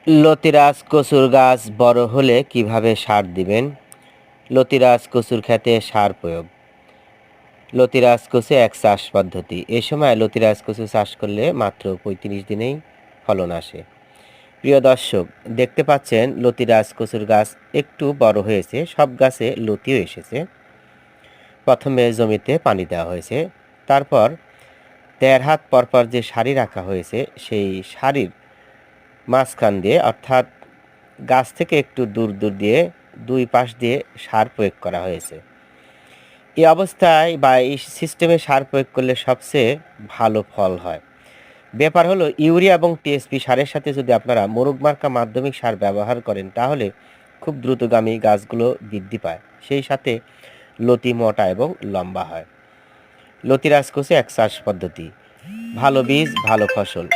লতিরাজ কচুর গাছ বড় হলে কিভাবে সার দিবেন? লতিরাজ কচুর ক্ষেতে সার প্রয়োগ। লতিরাজ কচু এক চাষ পদ্ধতি। এ সময় লতিরাজ কচু চাষ করলে মাত্র ৩৫ দিনেই ফলন আসে। প্রিয় দর্শক, দেখতে পাচ্ছেন লতিরাজ কচুর গাছ একটু বড় হয়েছে, সব গাছে লতিও এসেছে। প্রথমে জমিতে পানি দেওয়া হয়েছে, তারপর ১.৫ হাত পরপর যে সারি রাখা হয়েছে সেই সারির মাঝখান দিয়ে অর্থাৎ গাছ থেকে একটু দূর দূর দিয়ে দুই পাশ দিয়ে সার প্রয়োগ করা হয়েছে। এই অবস্থায় বা এই সিস্টেমে সার প্রয়োগ করলে সবচেয়ে ভালো ফল হয়। ব্যাপার হলো ইউরিয়া এবং টিএসপি সারের সাথে যদি আপনারা মোরগমার্কা মাধ্যমিক সার ব্যবহার করেন তাহলে খুব দ্রুতগামী গাছগুলো বৃদ্ধি পায়, সেই সাথে লতি মোটা এবং লম্বা হয়। লতিরাজ কচু এক চাষ পদ্ধতি, ভালো বীজ ভালো ফসল।